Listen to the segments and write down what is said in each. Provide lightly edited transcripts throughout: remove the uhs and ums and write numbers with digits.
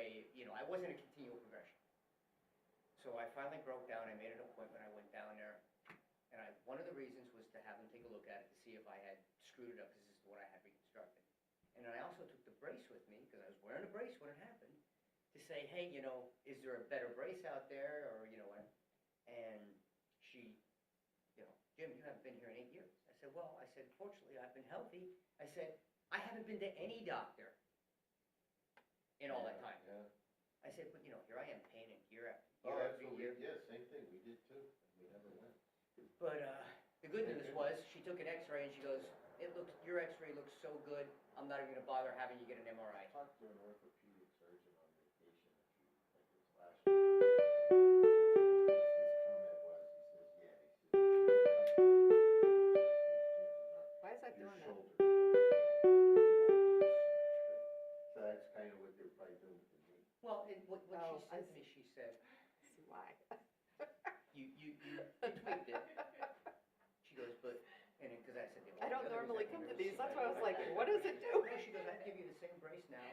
I wasn't a continual progression. So I finally broke down, I made an appointment, I went down there, and one of the reasons was to have them take a look at it to see if I had screwed it up, because this is what I had reconstructed. And then I also took the brace with me, because I was wearing a brace when it happened, to say, hey, is there a better brace out there, or, and she, Jim, you haven't been here in 8 years. I said, well, fortunately, I've been healthy. I said, I haven't been to any doctor in all that time. Yeah. I said, but, here I am paying it year after Oh, year after absolutely, year. yeah, same thing, we did too, we never went. But the good news was, she took an x-ray and she goes, your x-ray looks so good, I'm not even gonna bother having you get an MRI. I talked to an orthopedic surgeon on vacation a few, like this last year. Why is that doing that? So that's kind of what they're probably doing with the knee. Well, what Oh, she said to me, she said, See why? you tweaked it. She goes, but, and because I said, I don't normally come to these, that's why I was like, what does it do? No, she goes, I'd give you the same brace now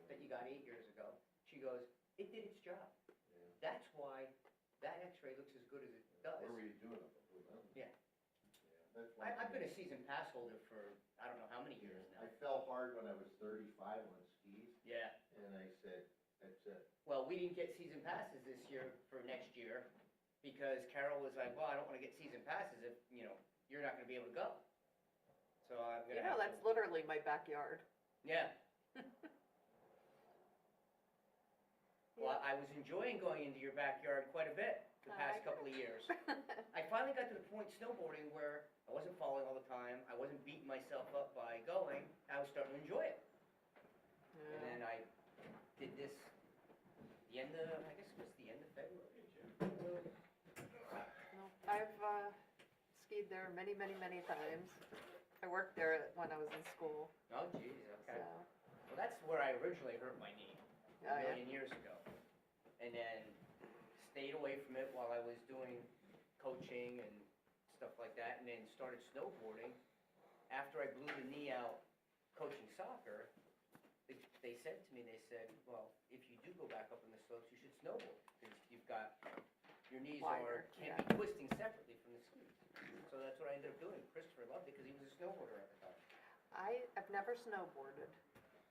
that you got 8 years ago. She goes, it did its job. Yeah. That's why that x-ray looks as good as it does. Where were you doing it? Yeah. Yeah, that's one I've thing. been a season pass holder for, I don't know how many years now. I fell hard when I was 35 on skis, Yeah. and I said, that's it. Well, we didn't get season passes this year for next year because Carol was like, well, I don't want to get season passes if, you're not going to be able to go. So I'm going to have That's literally my backyard. Yeah. Well, I was enjoying going into your backyard quite a bit the past couple of years. I finally got to the point snowboarding where I wasn't falling all the time. I wasn't beating myself up by going. I was starting to enjoy it. And then I did this the end of, I guess it was the end of February. No, I've skied there many, many, many times. I worked there when I was in school, Oh, geez, okay. so. Well, that's where I originally hurt my knee Oh, a yeah. million years ago. And then stayed away from it while I was doing coaching and stuff like that, and then started snowboarding. After I blew the knee out coaching soccer, they said to me, well, if you do go back up on the slopes, you should snowboard, because you've got, your knees Wider, can't be twisting separately from the skis. So that's what I ended up doing. Christopher loved it because he was a snowboarder at the time. I've never snowboarded.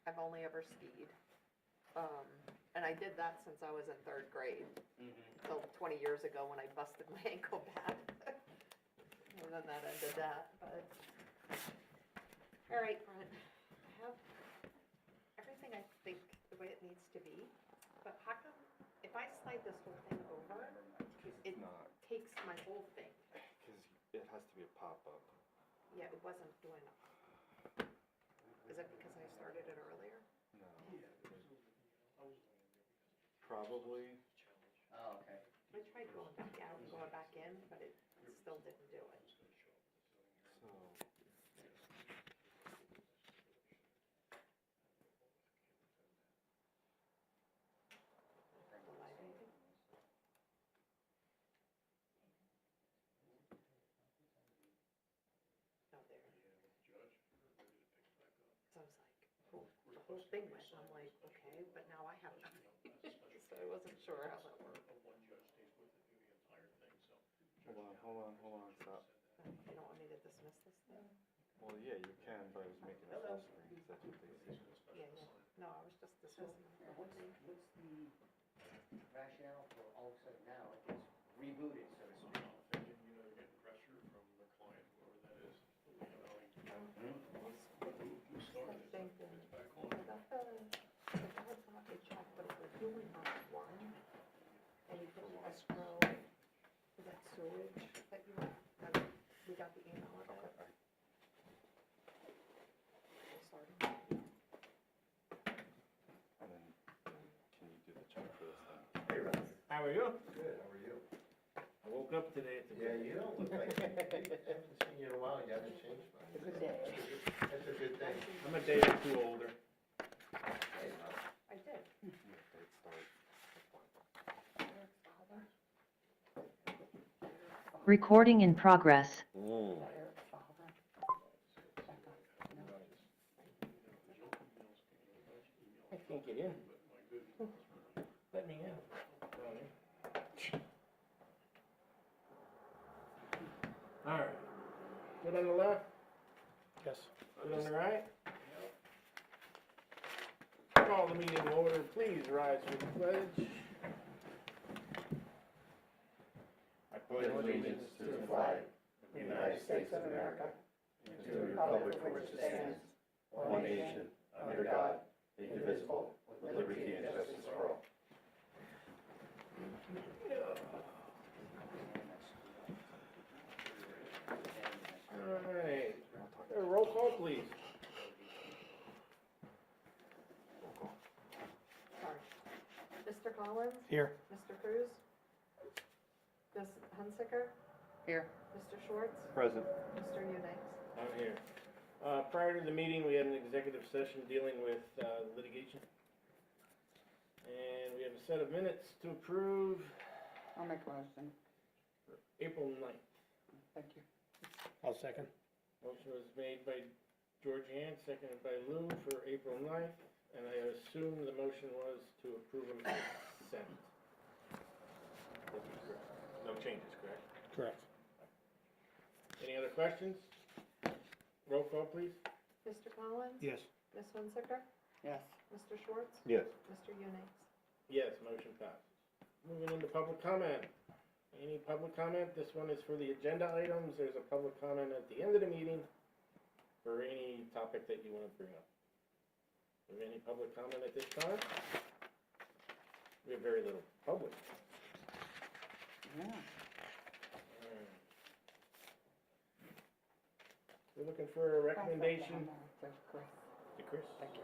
I've only ever skied. And I did that since I was in 3rd grade, till 20 years ago when I busted my ankle bad. And then that ended that, but. All right, Brent, I have everything I think the way it needs to be, but how come, if I slide this whole thing over, it Not, takes my whole thing? because it has to be a pop-up. Yeah, it wasn't doing it. Is it because I started it earlier? No. Probably. Oh, okay. I tried going back out and going back in, but it still didn't do it. So, The lighting. Oh, there. So I was like, cool, the whole thing went, and I'm like, okay, but now I have nothing. So I wasn't sure how that worked. hold on, stop. You don't want me to dismiss this thing? Well, yeah, you can, but I was making a full screen, because that's what they say. Yeah, yeah. No, I was just dismissing the whole What's thing. the rationale for all of a sudden now it gets rebooted, so to speak? Getting pressure from the client, whoever that is. Who started it? Thank you. It's back So on. that's that's not a check, but if we're doing on one, and you put escrow, is that sewage that you, that we got the email about? Okay, Sorry. and then, can you do the check for this then? Hey, Russ. How are you? Good, how are you? I woke up today, it's a Yeah, good you don't look like, I haven't seen you in a while, you haven't changed much. It's a good day. That's a good thing. I'm a day or two older. Hey, Russ. I did. Date start. Eric's father. Recording in progress. Eric's father. I can't get in. Let me in. All right. Good on the left, Yes. good on the right. Call the meeting to order. Please rise for the pledge. I pledge allegiance to the flag of the United States of America, and to the republic for which it stands, one nation, under God, indivisible, with liberty and justice for all. All right. Roll call, please. Sorry. Mr. Collins? Here. Mr. Cruz? Ms. Hunsicker? Here. Mr. Schwartz? Present. Mr. Eubanks? I'm here. Prior to the meeting, we had an executive session dealing with litigation. And we have a set of minutes to approve I'll make a motion. for April 9th. Thank you. I'll second. Motion was made by Georgianne, seconded by Lou for April 9th, and I assume the motion was to approve them as sent. No changes, correct? Correct. Any other questions? Roll call, please. Mr. Collins? Yes. Ms. Hunsicker? Yes. Mr. Schwartz? Yes. Mr. Eubanks? Yes, motion passes. Moving into public comment. Any public comment? This one is for the agenda items. There's a public comment at the end of the meeting for any topic that you want to bring up. Do we have any public comment at this time? We have very little public. Yeah. We're looking for a recommendation. To Chris. To Chris? Thank you.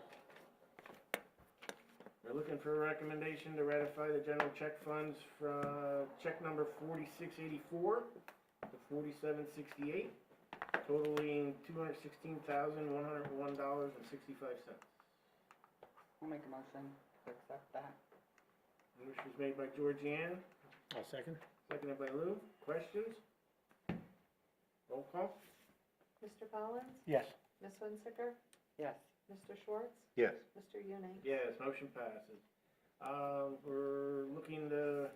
We're looking for a recommendation to ratify the general check funds from check number 4684 to 4768, totaling $216,101.65. I'll make a motion to accept that. Motion was made by Georgianne, I'll second. seconded by Lou. Questions? Roll call? Mr. Collins? Yes. Ms. Hunsicker? Yes. Mr. Schwartz? Yes. Mr. Eubanks? Yes, motion passes. We're looking to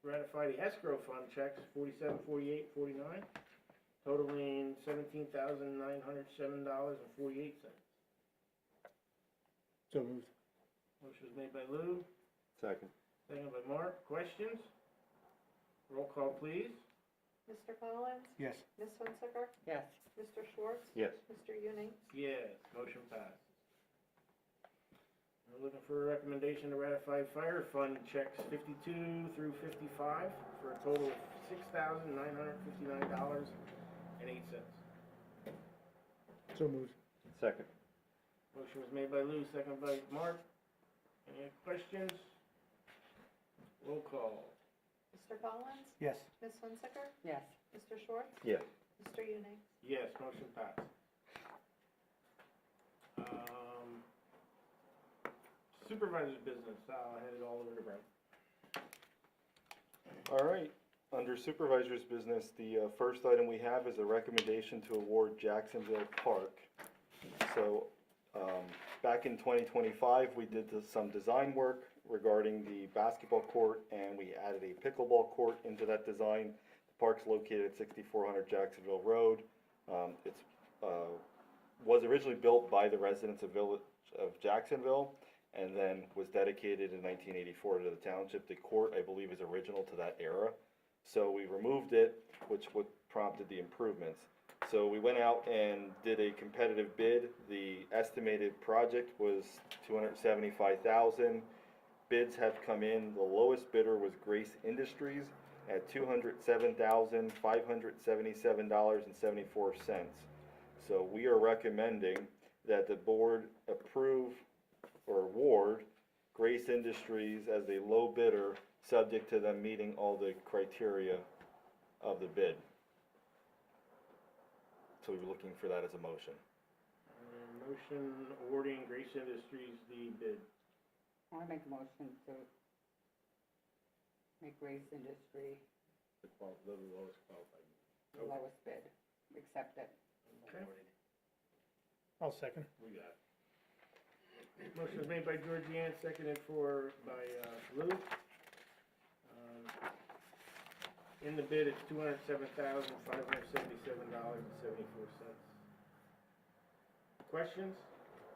ratify the escrow fund checks 47, 48, 49, totaling $17,907.48. So moved. Motion was made by Lou, Second. seconded by Mark. Questions? Roll call, please. Mr. Collins? Yes. Ms. Hunsicker? Yes. Mr. Schwartz? Yes. Mr. Eubanks? Yes, motion passes. We're looking for a recommendation to ratify fire fund checks 52 through 55 for a total of $6,959.08. So moved. Second. Motion was made by Lou, seconded by Mark. Any questions? Roll call. Mr. Collins? Yes. Ms. Hunsicker? Yes. Mr. Schwartz? Yes. Mr. Eubanks? Yes, motion passed. Supervisors business, I'll hand it all over to Brent. All right. Under supervisors business, the first item we have is a recommendation to award Jacksonville Park. So, back in 2025, we did some design work regarding the basketball court, and we added a pickleball court into that design. The park's located at 6400 Jacksonville Road. It's was originally built by the residents of Village of Jacksonville, and then was dedicated in 1984 to the township. The court, I believe, is original to that era. So we removed it, which what prompted the improvements. So we went out and did a competitive bid. The estimated project was $275,000. Bids have come in. The lowest bidder was Grace Industries at $207,577.74. So we are recommending that the board approve or award Grace Industries as a low bidder, subject to them meeting all the criteria of the bid. So we were looking for that as a motion. Motion awarding Grace Industries the bid. I'll make a motion to make Grace Industry The lowest qualified. the lowest bid. Accept it. Okay, I'll second. we got it. Motion was made by Georgianne, seconded by Lou. In the bid, it's $207,577.74. Questions?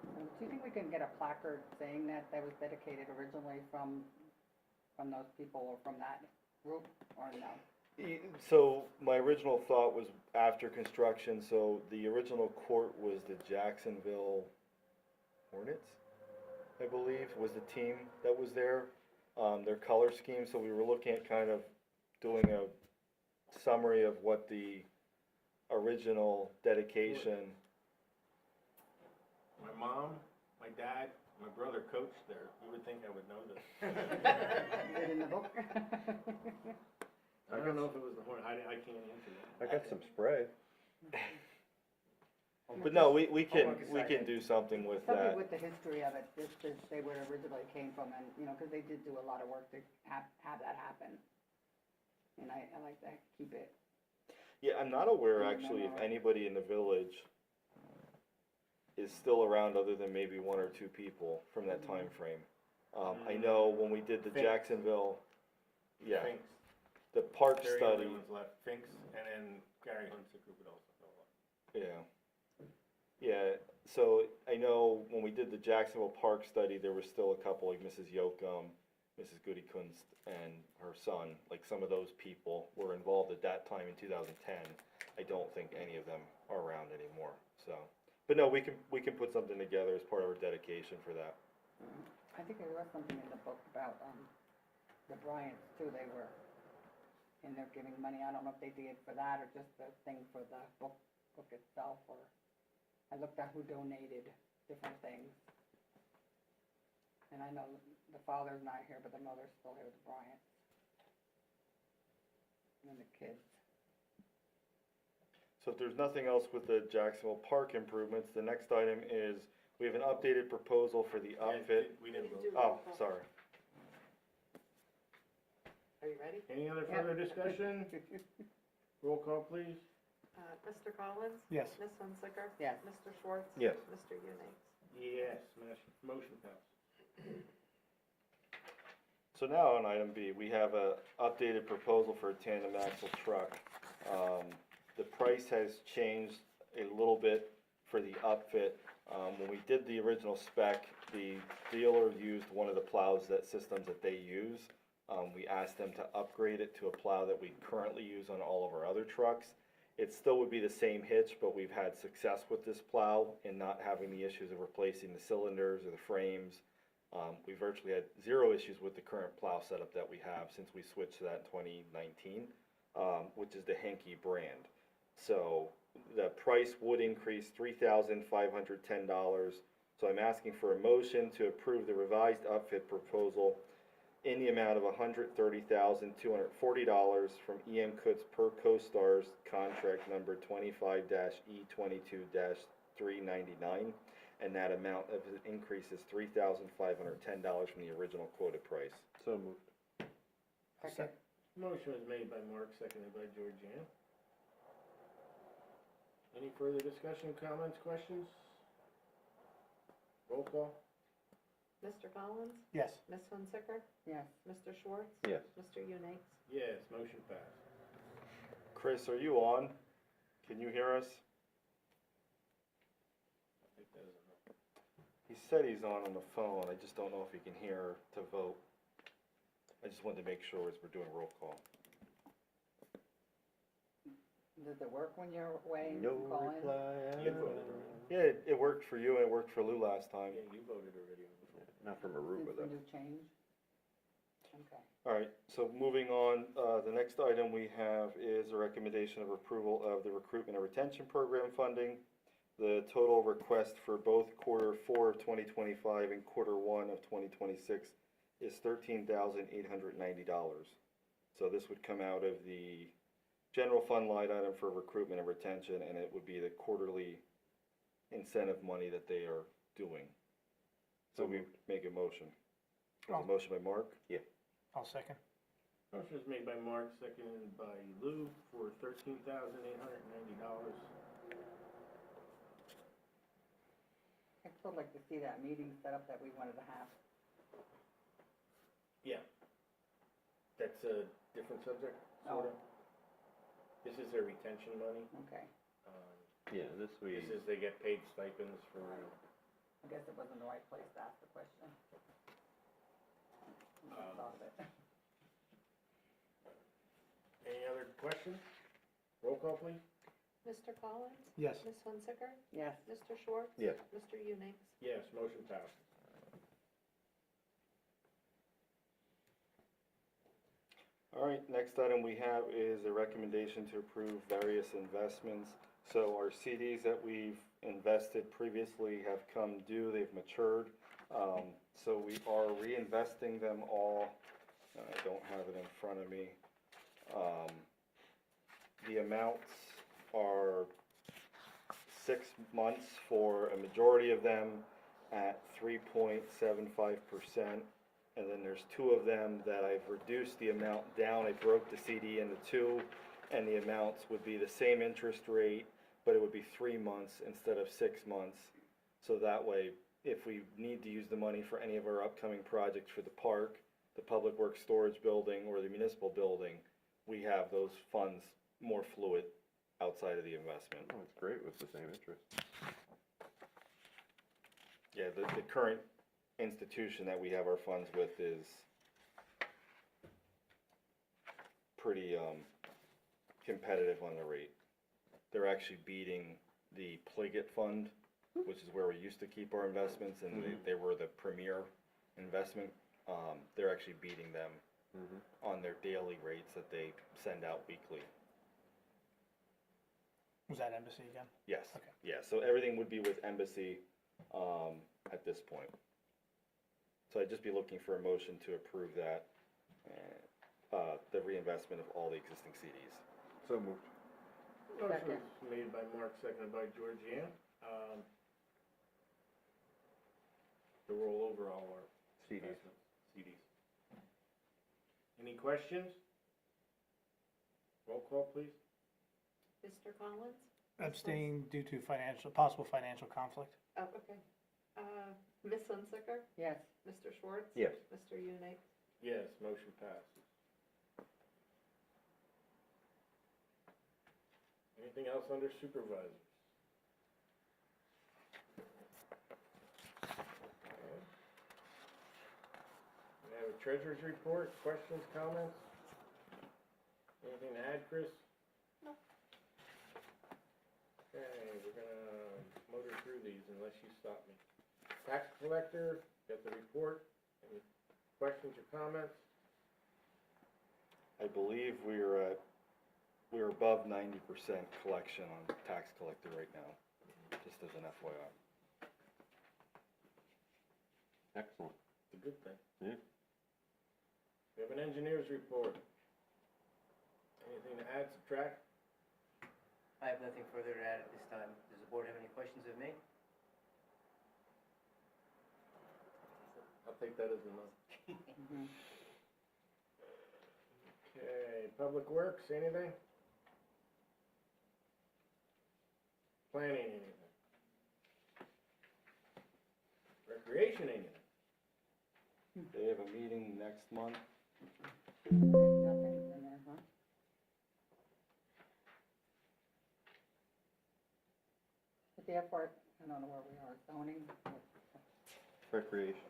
Do you think we can get a placard saying that was dedicated originally from those people or from that group, or no? So my original thought was after construction, so the original court was the Jacksonville Hornets, I believe, was the team that was there. Their color scheme, so we were looking at kind of doing a summary of what the original dedication. My mom, my dad, my brother coached there. You would think I would know this. Is it in the book? I don't know if it was the Hornet. I can't answer that. I got some spray. But no, we Hold on can, a we can second. do something with Something that. with the history of it, just to say where it originally came from, and, you know, because they did do a lot of work to have that happen. And I like to keep it. Yeah, I'm not aware Yeah, actually if no. anybody in the village is still around other than maybe one or two people from that time frame. I know when we did the Finks. Jacksonville, yeah, Finks. the park Terry study, only one's left. Finks, and then Gary Hunsaker would also fill up. yeah. Yeah, so I know when we did the Jacksonville Park study, there was still a couple, like Mrs. Yoakum, Mrs. Goody Kunst, and her son, like some of those people were involved at that time in 2010. I don't think any of them are around anymore, so. But no, we can put something together as part of our dedication for that. I think there was something in the book about, the Bryants too, they were in there giving money. I don't know if they did it for that or just the thing for the book itself, or I looked at who donated different things. And I know the father's not here, but the mother's still here, the Bryants. And the kids. So if there's nothing else with the Jacksonville Park improvements, the next item is, we have an updated proposal for the outfit. We didn't vote. Oh, sorry. Are you ready? Any other Yep. further discussion? Roll call, please. Mr. Collins? Yes. Ms. Hunziker? Yes. Mr. Schwartz? Yes. Mr. Unix? Yes, motion passed. So now on item B, we have a updated proposal for a tandem axle truck. The price has changed a little bit for the upfit. When we did the original spec, the dealer used one of the plows systems that they use. We asked them to upgrade it to a plow that we currently use on all of our other trucks. It still would be the same hitch, but we've had success with this plow in not having the issues of replacing the cylinders or the frames. We virtually had zero issues with the current plow setup that we have since we switched to that in 2019, which is the Henke brand. So the price would increase $3,510. So I'm asking for a motion to approve the revised upfit proposal in the amount of $130,240 from EM Kutz per CoStar's contract number 25-E22-399. And that amount of increase is $3,510 from the original quoted price. So moved. Second. Motion was made by Mark, seconded by Georgianne. Any further discussion, comments, questions? Roll call. Mr. Collins? Yes. Ms. Hunziker? Yes. Mr. Schwartz? Yes. Mr. Unix? Yes, motion passed. Chris, are you on? Can you hear us? I think that is enough. He said he's on the phone. I just don't know if he can hear to vote. I just wanted to make sure as we're doing a roll call. Does it work when you're away and No you call in? reply. You voted already. Yeah, it worked for you and it worked for Lou last time. Yeah, you voted already on the phone. Not from Since Aruba the though. new change? Okay. All right, so moving on, the next item we have is a recommendation of approval of the recruitment and retention program funding. The total request for both quarter 4 of 2025 and quarter 1 of 2026 is $13,890. So this would come out of the general fund line item for recruitment and retention, and it would be the quarterly incentive money that they are doing. So we make a motion. There's a motion by Mark? I'll second. Motion was made by Mark, seconded by Lou for $13,890. still like to see that meeting set up that we wanted to have. Yeah. That's a different subject, Oh. sort of. This is their retention money. Okay, Yeah, this we, This is, they get paid stipends for, I guess it wasn't the right place to ask the question. I thought of it. any other questions? Roll call, please. Mr. Collins? Yes. Ms. Hunsicker? Yes, Mr. Schwartz? Yes. Mr. Unix? Yes, motion passes. All right, next item we have is a recommendation to approve various investments. So our CDs that we've invested previously have come due, they've matured. So we are reinvesting them all. I don't have it in front of me. The amounts are 6 months for a majority of them at 3.75%. And then there's 2 of them that I've reduced the amount down. I broke the CD into 2, and the amounts would be the same interest rate, but it would be 3 months instead of 6 months. So that way, if we need to use the money for any of our upcoming projects for the park, the Public Works Storage Building, or the municipal building, we have those funds more fluid outside of the investment. oh, it's great with the same interest. Yeah, the current institution that we have our funds with is pretty competitive on the rate. They're actually beating the Pliget Fund, which is where we used to keep our investments, and they were the premier investment. They're actually beating them on their daily rates that they send out weekly. Was that Embassy again? Yes. Okay. Yeah, so everything would be with Embassy at this point. So I'd just be looking for a motion to approve that, the reinvestment of all the existing CDs. So moved. Motion Second. was made by Mark, seconded by Georgianne. To roll over all our CDs. investments, CDs. Any questions? Roll call, please. Mr. Collins? Abstain due to possible financial conflict. Oh, okay. Ms. Hunsicker? yes, Mr. Schwartz? Yes. Mr. Unix? Yes, motion passes. Anything else under supervisors? Okay. We have a treasurer's report, questions, comments? Anything to add, Chris? No. Okay, we're gonna motor through these unless you stop me. Tax collector, got the report, any questions or comments? I believe we're above 90% collection on tax collector right now, just as an FYI. Excellent. It's a good thing. Yeah. We have an engineer's report. Anything to add, subtract? I have nothing further to add at this time. Does the board have any questions of me? I'll take that as a no. mhm. Okay, Public Works, anything? Planning, anything? Recreation, anything? They have a meeting next month. Nothing's in there, huh? But the FR, I don't know where we are, zoning, Recreation.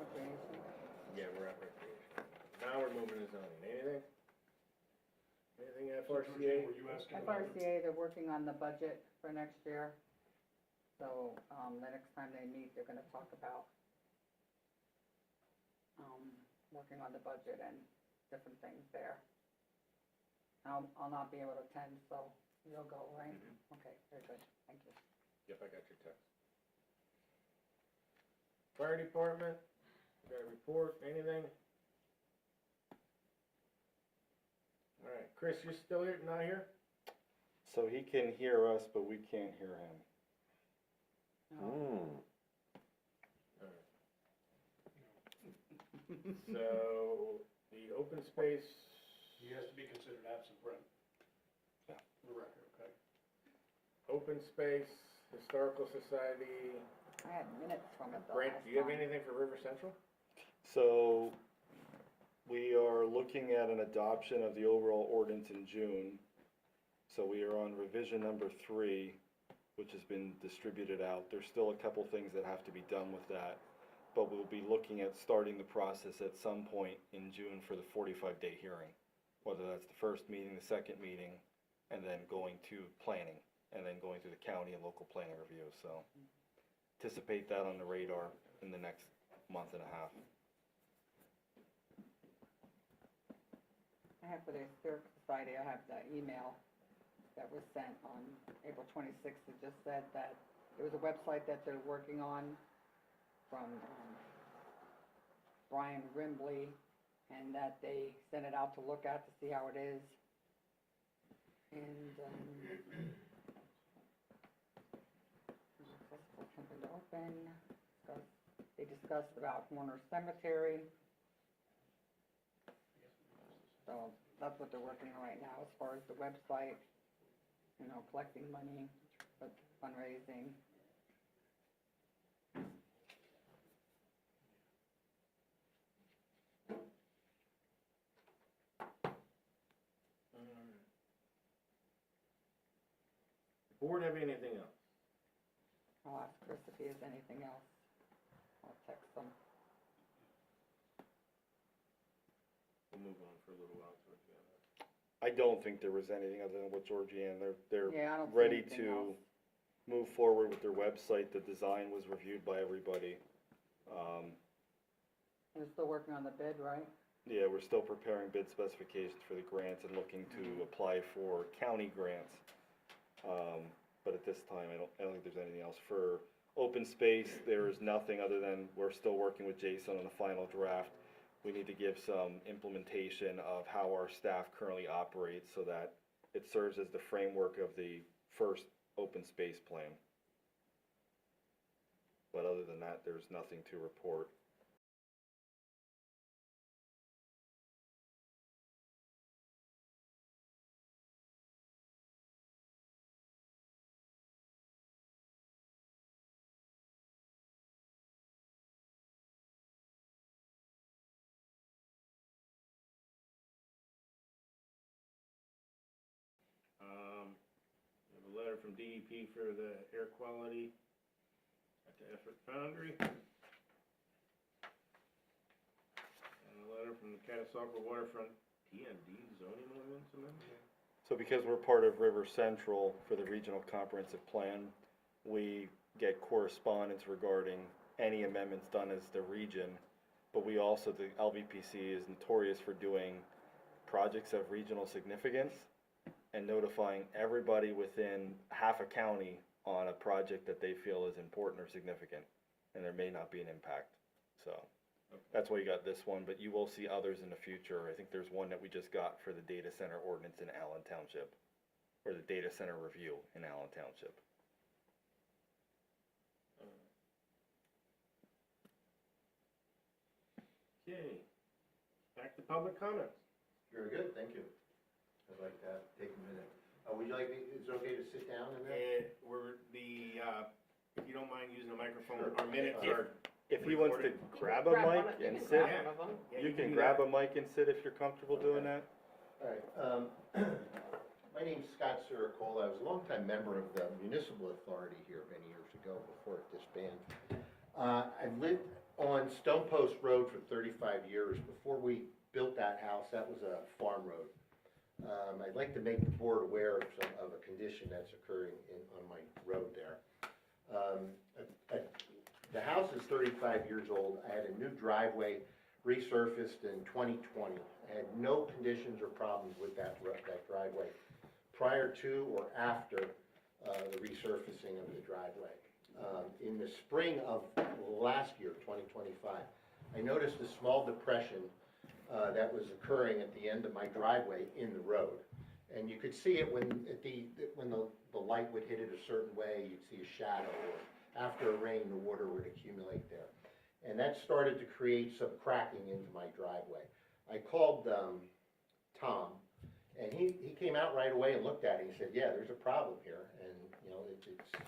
recreation, Yeah, we're at recreation. Now we're moving to zoning, anything? Anything FRCA? Were you asking about? FRCA, they're working on the budget for next year. So, the next time they meet, they're gonna talk about, working on the budget and different things there. I'll not be able to attend, so you'll go, right? Okay, very good, thank you. Yep, I got your text. Fire department, got a report, anything? All right, Chris, you still here, not here? So he can hear us, but we can't hear him. Mm. So, the open space, He has to be considered absent, Brent. Yeah. For the record, okay? open space, historical society, I had minutes from it the Brent, last do you have time. anything for River Central? So, we are looking at an adoption of the overall ordinance in June. So we are on revision number 3, which has been distributed out. There's still a couple things that have to be done with that. But we'll be looking at starting the process at some point in June for the 45-day hearing. Whether that's the first meeting, the second meeting, and then going to planning, and then going through the county and local planning review. So anticipate that on the radar in the next month and a half. I have for the Historic Society, I have the email that was sent on April 26th. It just said that there was a website that they're working on from Brian Rimbley, and that they sent it out to look at to see how it is. And festival something to open. They discussed about Warner Cemetery. So that's what they're working on right now as far as the website, you know, collecting money, but fundraising. Board have anything else? I'll ask Chris if he has anything else. I'll text him. We'll move on for a little while towards the end. I don't think there was anything other than what Georgianne, they're Yeah, I don't see ready anything to else. move forward with their website. The design was reviewed by everybody. They're still working on the bid, right? Yeah, we're still preparing bid specifications for the grants and looking to apply for county grants. But at this time, I don't think there's anything else. For open space, there is nothing other than we're still working with Jason on the final draft. We need to give some implementation of how our staff currently operates so that it serves as the framework of the first open space plan. But other than that, there's nothing to report. We have a letter from DEP for the air quality at the Effort Foundry. And a letter from the Catasauqua Waterfront TND zoning ordinance amendment. So because we're part of River Central for the Regional Comprehensive Plan, we get correspondence regarding any amendments done as the region. But we also, the LVPC is notorious for doing projects of regional significance and notifying everybody within half a county on a project that they feel is important or significant, and there may not be an impact. So that's why you got this one, but you will see others in the future. I think there's one that we just got for the data center ordinance in Allen Township, or the data center review in Allen Township. Okay, back to public comments. Very good, thank you. I'd like to take a minute. Would you like me, is it okay to sit down in there? If you don't mind using the microphone, Sure. our minutes Yeah. are. If he wants to grab a Grab one mic of- you and can sit, grab one of them. Yeah, you can do grab that. a mic and sit if you're comfortable doing that. All right, my name's Scott Siricola. I was a longtime member of the municipal authority here many years ago before it disbanded. I've lived on Stone Post Road for 35 years. Before we built that house, that was a farm road. I'd like to make the board aware of a condition that's occurring on my road there. The house is 35 years old. I had a new driveway resurfaced in 2020. I had no conditions or problems with that driveway prior to or after the resurfacing of the driveway. In the spring of last year, 2025, I noticed a small depression that was occurring at the end of my driveway in the road. And you could see it when the light would hit it a certain way, you'd see a shadow, or after a rain, the water would accumulate there. And that started to create some cracking into my driveway. I called Tom, and he came out right away and looked at it. He said, yeah, there's a problem here, and you know,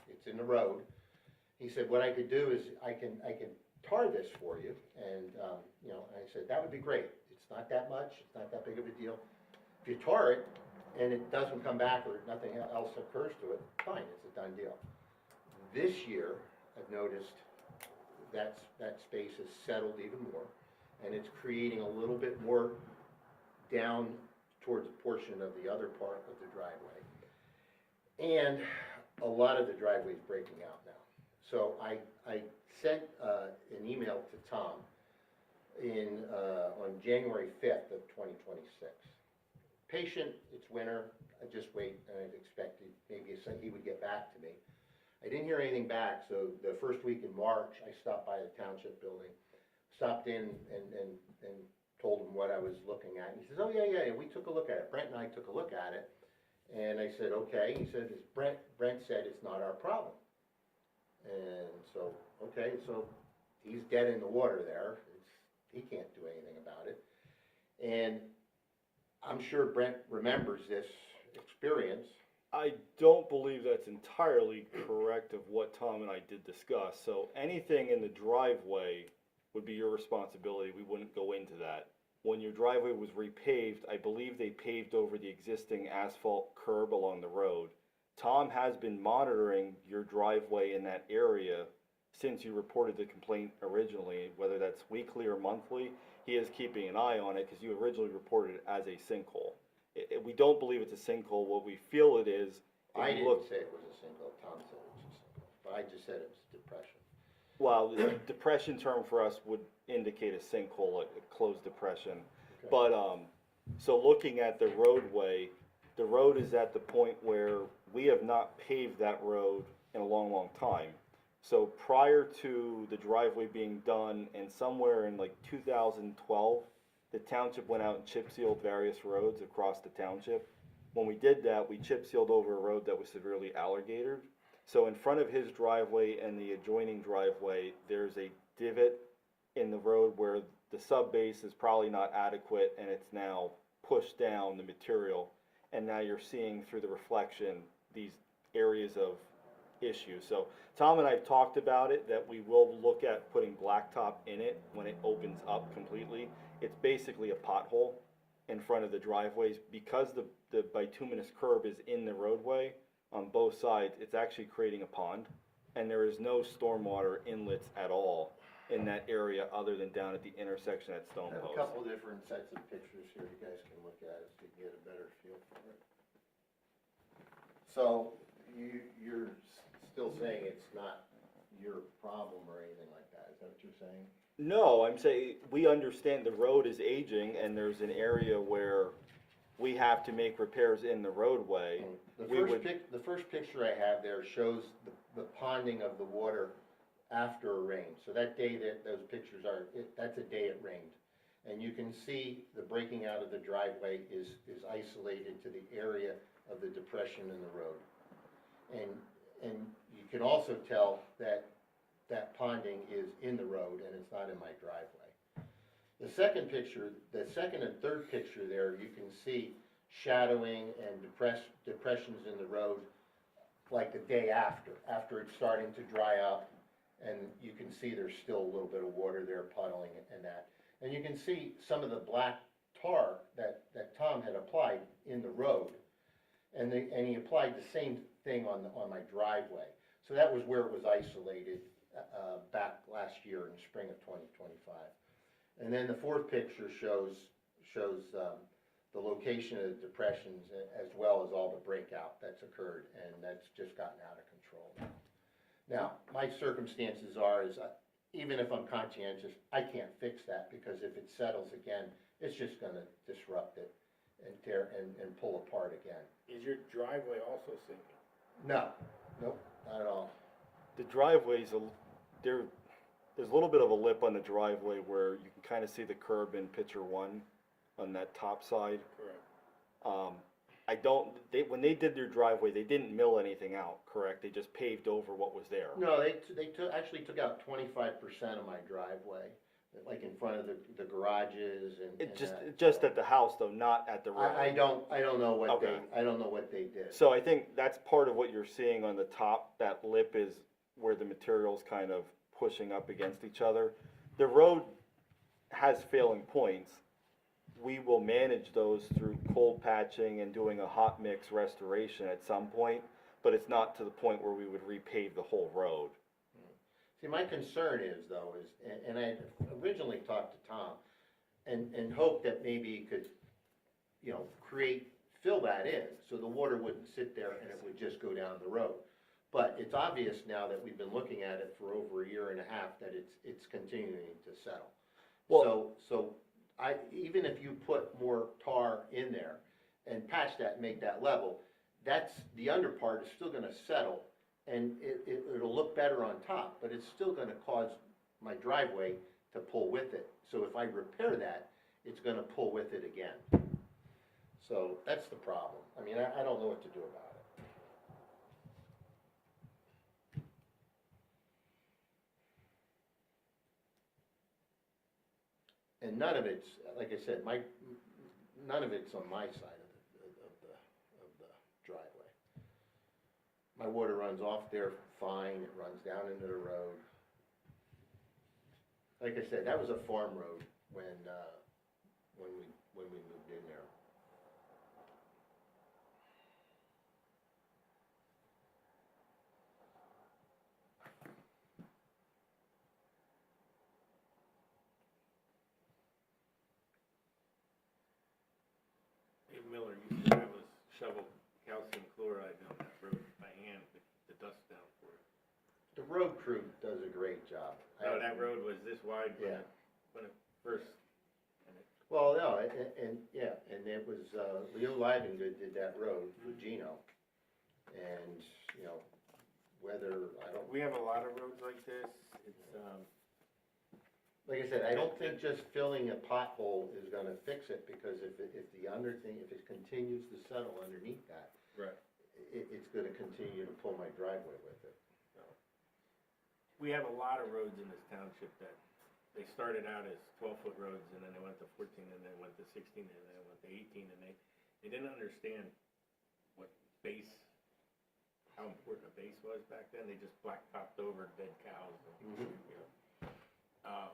it's in the road. he said, what I could do is I can tar this for you, and, you know, I said, that would be great. It's not that much, it's not that big of a deal. If you tar it and it doesn't come back or nothing else occurs to it, fine, it's a done deal. This year, I've noticed that space has settled even more, and it's creating a little bit more down towards a portion of the other part of the driveway. And a lot of the driveway is breaking out now. So I sent an email to Tom on January 5th of 2026. Patient, it's winter, I just wait, and I'd expected maybe he would get back to me. I didn't hear anything back, so the first week in March, I stopped by the township building, stopped in and told him what I was looking at. He says, oh, yeah, we took a look at it. Brent and I took a look at it. And I said, okay. He said, Brent said it's not our problem. And so, okay, so he's dead in the water there. He can't do anything about it. And I'm sure Brent remembers this experience. I don't believe that's entirely correct of what Tom and I did discuss. So anything in the driveway would be your responsibility. We wouldn't go into that. When your driveway was repaved, I believe they paved over the existing asphalt curb along the road. Tom has been monitoring your driveway in that area since you reported the complaint originally, whether that's weekly or monthly. He is keeping an eye on it because you originally reported it as a sinkhole. We don't believe it's a sinkhole. What we feel it is. I didn't say it was a sinkhole. Tom said it was a sinkhole. But I just said it was depression. Well, the depression term for us would indicate a sinkhole, a closed depression. Okay. But, so looking at the roadway, the road is at the point where we have not paved that road in a long, long time. So prior to the driveway being done, and somewhere in like 2012, the township went out and chip sealed various roads across the township. When we did that, we chip sealed over a road that was severely alligatored. So in front of his driveway and the adjoining driveway, there's a divot in the road where the sub base is probably not adequate, and it's now pushed down the material. And now you're seeing through the reflection these areas of issue. So Tom and I have talked about it, that we will look at putting blacktop in it when it opens up completely. It's basically a pothole in front of the driveways. Because the bituminous curb is in the roadway on both sides, it's actually creating a pond, and there is no stormwater inlets at all in that area other than down at the intersection at Stone I have Post. a couple different sets of pictures here you guys can look at it so you can get a better feel for it. So you're still saying it's not your problem or anything like that, is that what you're saying? No, I'm saying, we understand the road is aging and there's an area where we have to make repairs in the roadway. The first picture I have there shows the ponding of the water after a rain. So that day that those pictures are, that's a day it rained. And you can see the breaking out of the driveway is isolated to the area of the depression in the road. And you can also tell that that ponding is in the road and it's not in my driveway. The second picture, the second and third picture there, you can see shadowing and depressions in the road like the day after it's starting to dry up, and you can see there's still a little bit of water there puddling and that. And you can see some of the black tar that Tom had applied in the road, and he applied the same thing on my driveway. So that was where it was isolated back last year in spring of 2025. And then the fourth picture shows the location of the depressions as well as all the breakout that's occurred, and that's just gotten out of control now. Now, my circumstances are even if I'm conscientious, I can't fix that, because if it settles again, it's just gonna disrupt it and tear and pull apart again. Is your driveway also sinking? No, nope, not at all. The driveway's there's a little bit of a lip on the driveway where you can kind of see the curb in picture one on that top side. Correct. When they did their driveway, they didn't mill anything out, correct? They just paved over what was there. No, they actually took out 25% of my driveway, like in front of the garages and Just at the house though, not at the road. I don't know what Okay. I don't know what they did. So I think that's part of what you're seeing on the top. That lip is where the material's kind of pushing up against each other. The road has failing points. We will manage those through cold patching and doing a hot mix restoration at some point, but it's not to the point where we would repave the whole road. See, my concern is though, and I originally talked to Tom and hoped that maybe he could, you know, fill that in so the water wouldn't sit there and it would just go down the road. But it's obvious now that we've been looking at it for over a year and a half that it's continuing to settle. Well- So even if you put more tar in there and patch that and make that level, the under part is still gonna settle and it'll look better on top, but it's still gonna cause my driveway to pull with it. So if I repair that, it's gonna pull with it again. So that's the problem. I mean, I don't know what to do about it. And none of it's, like I said, none of it's on my side of the driveway. My water runs off there fine, it runs down into the road. Like I said, that was a farm road when we moved in there. Dave Miller used to have us shovel calcium chloride down that road by hand to keep the dust down for it. The road crew does a great job. No, that road was this wide Yeah. when it first, Well, no, and it was, Leo Livengood did that road for Gino. And, you know, whether, I don't, we have a lot of roads like this, it's, like I said, I don't think just filling a pothole is gonna fix it, because if it continues to settle underneath that, right. it's gonna continue to pull my driveway with it. We have a lot of roads in this township that, they started out as 12-foot roads, and then they went to 14, and then went to 16, and then went to 18, and they didn't understand what base, how important a base was back then. They just blacktopped over dead cows, and, you know.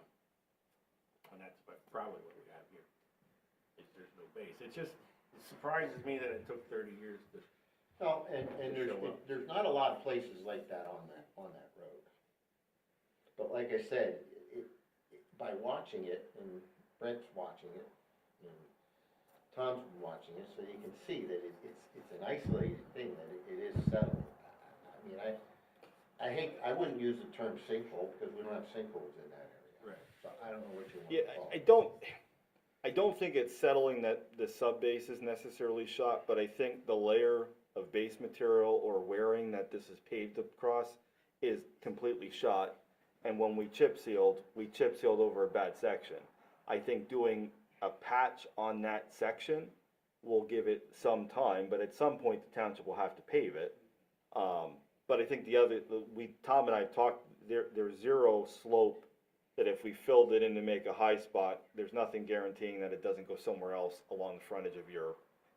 And that's probably what we have here, is there's no base. It surprises me that it took 30 years to. No, and show up. there's not a lot of places like that on that road. But like I said, by watching it, and Brent's watching it, and Tom's been watching it, so you can see that it's an isolated thing, that it is settled. I mean, I wouldn't use the term sinkhole, because we don't have sinkholes in that area. Right. So I don't know what you want Yeah, to call it. I don't think it's settling that the sub base is necessarily shot, but I think the layer of base material or wearing that this is paved across is completely shot. And when we chip sealed over a bad section. I think doing a patch on that section will give it some time, but at some point the township will have to pave it. But I think Tom and I talked, there's zero slope, that if we filled it in to make a high spot, there's nothing guaranteeing that it doesn't go somewhere else along the frontage of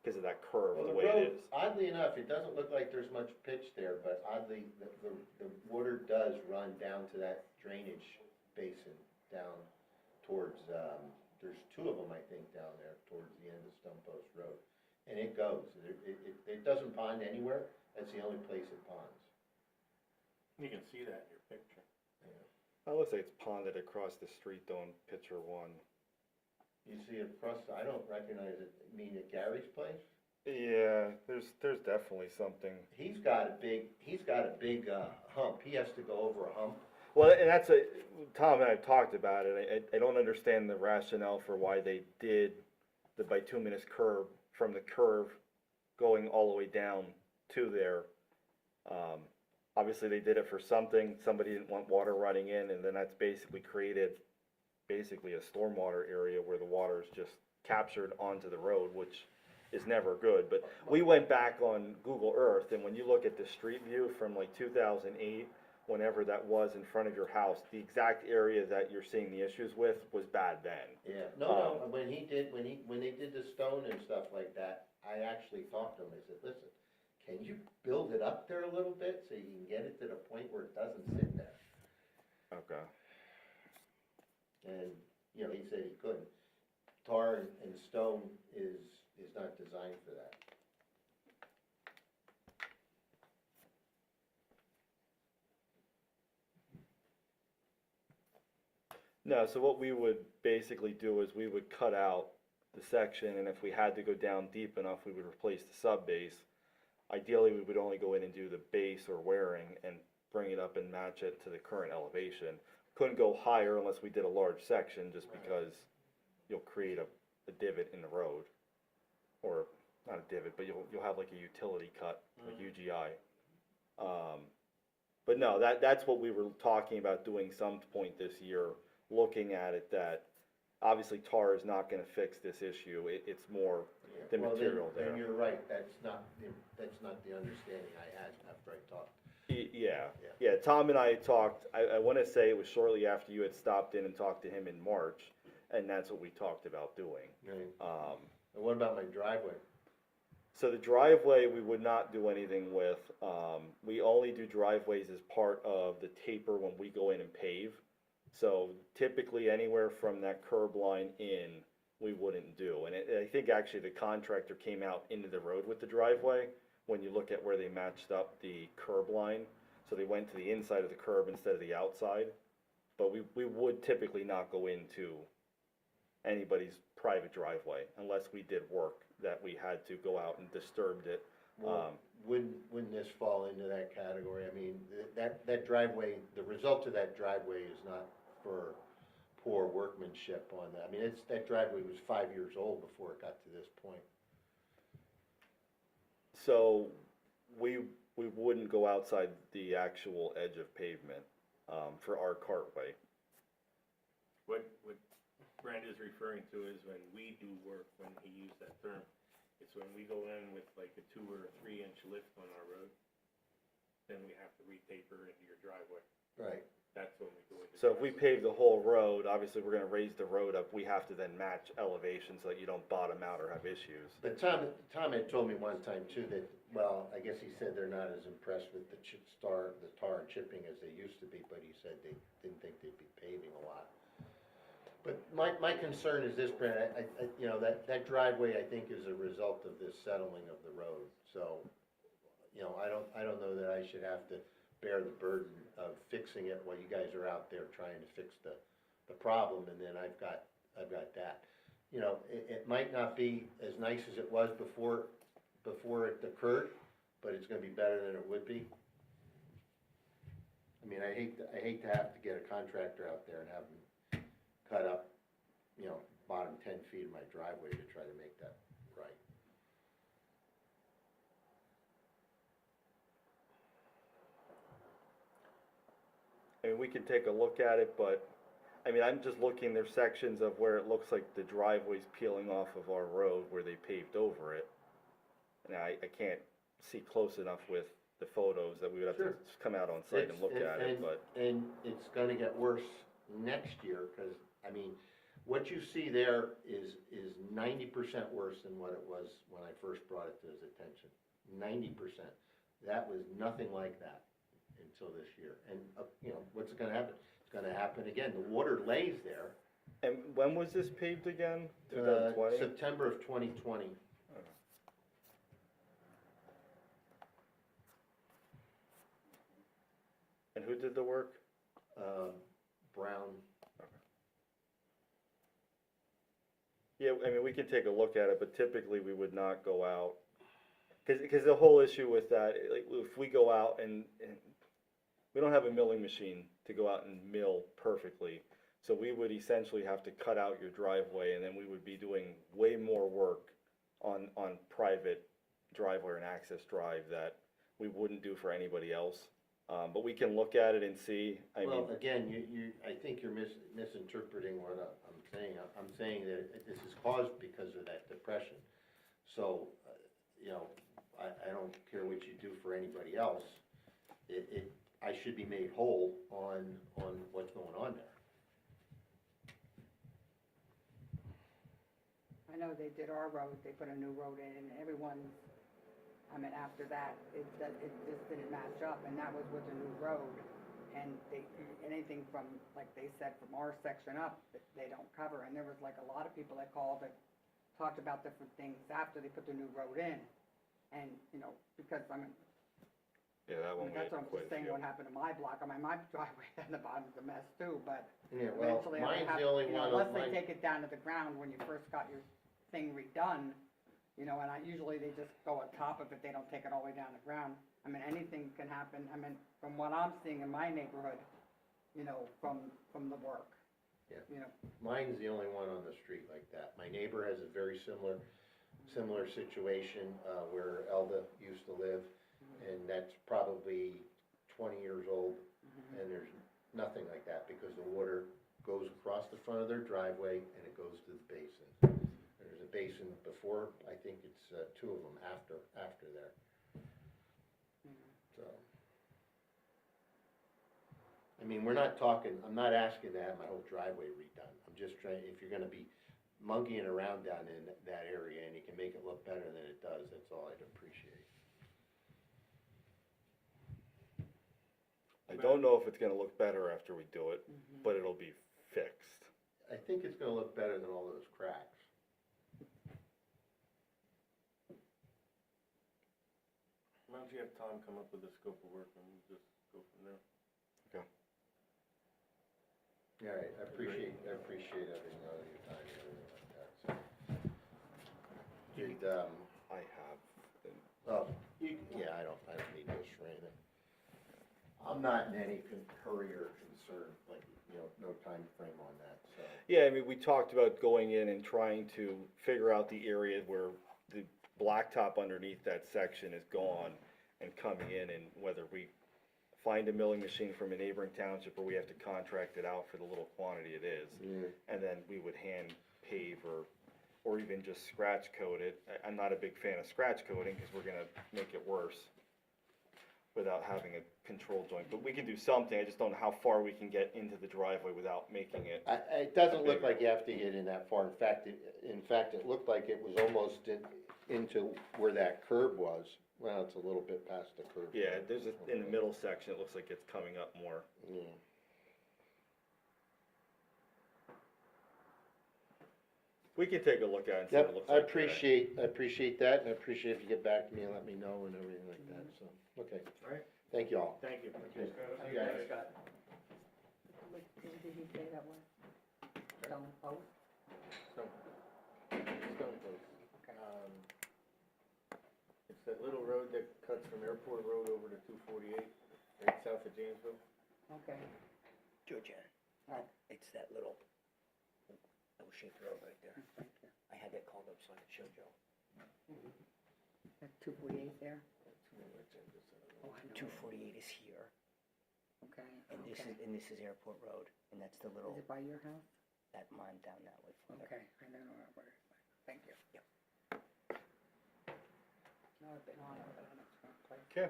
because of that curve, Well, the the way road, it is. oddly enough, it doesn't look like there's much pitch there, but oddly, the water does run down to that drainage basin down towards, there's two of them, I think, down there towards the end of Stone Post Road. And it goes, it doesn't pond anywhere, that's the only place it ponds. You can see that in your picture. It looks like it's ponded across the street though in picture 1. You see it across, I don't recognize it, you mean at Gary's place? Yeah, there's definitely something. He's got a big hump, he has to go over a hump. Well, and Tom and I talked about it. I don't understand the rationale for why they did the bituminous curb from the curve going all the way down to there. Obviously they did it for something. Somebody didn't want water running in, and then that's basically created a stormwater area where the water is just captured onto the road, which is never good. But we went back on Google Earth, and when you look at the street view from like 2008, whenever that was in front of your house, the exact area that you're seeing the issues with was bad then. Yeah, no, when they did the stone and stuff like that, I actually talked to him, I said, listen, can you build it up there a little bit so you can get it to the point where it doesn't sit there? Okay. And, you know, he said he couldn't. Tar and stone is not designed for that. No, so what we would basically do is we would cut out the section, and if we had to go down deep enough, we would replace the sub base. Ideally, we would only go in and do the base or wearing and bring it up and match it to the current elevation. Couldn't go higher unless we did a large section, just because you'll create a divot in the road. Or, not a divot, but you'll have like a utility cut, like UGI. But no, that's what we were talking about doing some point this year, looking at it, that obviously tar is not gonna fix this issue, it's more the Well, material then there. you're right, that's not the understanding I had after I talked. Yeah, Tom and I talked, I wanna say it was shortly after you had stopped in and talked to him in March, and that's what we talked about doing. Right. And what about my driveway? So the driveway, we would not do anything with, we only do driveways as part of the taper when we go in and pave. So typically anywhere from that curb line in, we wouldn't do. And I think actually the contractor came out into the road with the driveway, when you look at where they matched up the curb line. So they went to the inside of the curb instead of the outside. But we would typically not go into anybody's private driveway unless we did work that we had to go out and disturbed it. Well, wouldn't this fall into that category? I mean, that driveway, the result of that driveway is not for poor workmanship on that. I mean, that driveway was 5 years old before it got to this point. So we wouldn't go outside the actual edge of pavement for our cartway. What Brand is referring to is when we do work, when he used that term, it's when we go in with like a 2 or 3 inch lift on our road, then we have to re-taper into your driveway. Right. That's when we go into. So if we pave the whole road, obviously we're gonna raise the road up, we have to then match elevation so that you don't bottom out or have issues. But Tom had told me one time too that, well, I guess he said they're not as impressed with the tar and chipping as they used to be, but he said they didn't think they'd be paving a lot. But my concern is this, Brent, you know, that driveway, I think, is a result of this settling of the road. So, you know, I don't know that I should have to bear the burden of fixing it while you guys are out there trying to fix the problem, and then I've got that. You know, it might not be as nice as it was before it occurred, but it's gonna be better than it would be. I mean, I hate to have to get a contractor out there and have them cut up, you know, bottom 10 feet of my driveway to try to make that right. I mean, we can take a look at it, but, I mean, I'm just looking, there's sections of where it looks like the driveway's peeling off of our road where they paved over it. And I can't see close enough with the photos that we would have to Sure. come out on site and look at it, but. And it's gonna get worse next year, because, I mean, what you see there is 90% worse than what it was when I first brought it to his attention. 90%. That was nothing like that until this year. And, you know, what's gonna happen? It's gonna happen again. The water lays there. And when was this paved again? 2020? September of 2020. And who did the work? Brown. Yeah, I mean, we can take a look at it, but typically we would not go out. Cause the whole issue with that, like, if we go out and we don't have a milling machine to go out and mill perfectly. So we would essentially have to cut out your driveway, and then we would be doing way more work on private driveway and access drive that we wouldn't do for anybody else. But we can look at it and see, I Well, mean, again, I think you're misinterpreting what I'm saying. I'm saying that this is caused because of that depression. So, you know, I don't care what you do for anybody else. I should be made whole on what's going on there. I know they did our road, they put a new road in, and everyone's I mean, after that, it just didn't match up, and that was with the new road. And anything from, like they said, from our section up, they don't cover, and there was like a lot of people that called that talked about different things after they put the new road in. And, because, I mean, Yeah, that one we had that's what I'm quite just a saying, few. what happened to my block, I mean, my driveway at the bottom is a mess too, but Yeah, well, eventually I mine's would have, the only one, unless they mine, take it down to the ground when you first got your thing redone, and usually they just go on top of it, they don't take it all the way down to the ground. I mean, anything can happen, I mean, from what I'm seeing in my neighborhood, from the work. Yeah. Mine's the only one on the street like that. My neighbor has a very similar situation, where Elda used to live, and that's probably 20 years old, and there's nothing like that, because the water goes across the front of their driveway, and it goes to the basin. There's a basin before, I think it's, two of them after there. So, I mean, we're not talking, I'm not asking to have my whole driveway redone. I'm just trying, if you're gonna be monkeying around down in that area and you can make it look better than it does, that's all I'd appreciate. I don't know if it's gonna look better after we do it, but it'll be fixed. I think it's gonna look better than all those cracks. Why don't you have Tom come up with a scope of work and we'll just go from there? All right, I appreciate everything, all your time and everything like that, so. Did, I have, oh, yeah, I don't need this for anything. I'm not in any hurry or concern, like, no time frame on that, so. yeah, I mean, we talked about going in and trying to figure out the area where the blacktop underneath that section is gone and coming in, and whether we find a milling machine from a neighboring township or we have to contract it out for the little quantity it is. Yeah. And then we would hand pave or even just scratch coat it. I'm not a big fan of scratch coating because we're gonna make it worse without having a control joint, but we can do something. I just don't know how far we can get into the driveway without making it. It doesn't look like you have to get in that far. In fact, it looked like it was almost into where that curb was. Well, it's a little bit past the curb. Yeah, there's in the middle section, it looks like it's coming up more. Yeah. We can take a look at it and see what it Yep, looks I like. appreciate that, and I appreciate if you get back to me and let me know and everything like that, so, okay. All right. Thank you all. Thank you. Okay. See you guys. Who did he say that was? Stone Post? Stone Post. Okay. It's that little road that cuts from Airport Road over to 248, right south of Janesville. Okay. Georgiana, Oh. it's that little shaped road right there. I had that called up so I could show Joe. That's 248 there? Oh, I know. 248 is here, Okay, and this is Airport Road, and that's the little, Is it by your house? that mine down that way further. Okay, I don't know where it is. Thank you. Yep. No, I've been on it, but I don't know if it's my place. Okay.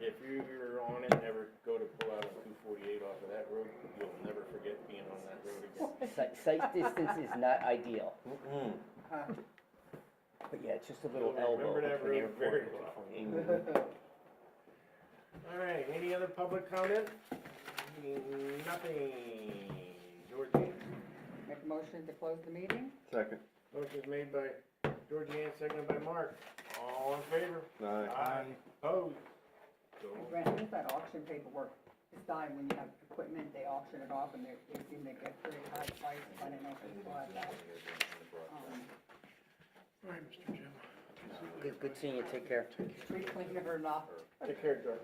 If you're on it, never go to pull out of 248 off of that road, you'll never forget being on that road again. Sight distance is not ideal, Huh. but yeah, it's just a little You'll elbow remember that between road Airport very and well. 248. All right, any other public comment? Nothing. Georgianne? Make a motion to close the meeting? Second. Motion's made by Georgianne, seconded by Mark. All in favor? Aye. Opposed? So, Brent, where's that auction paperwork? This time when you have equipment, they auction it off and they seem to get pretty high prices. I don't know if it's like that. all right, Mr. Jim. Good seeing you, take care. Street cleaner or not. Take care, Jordan.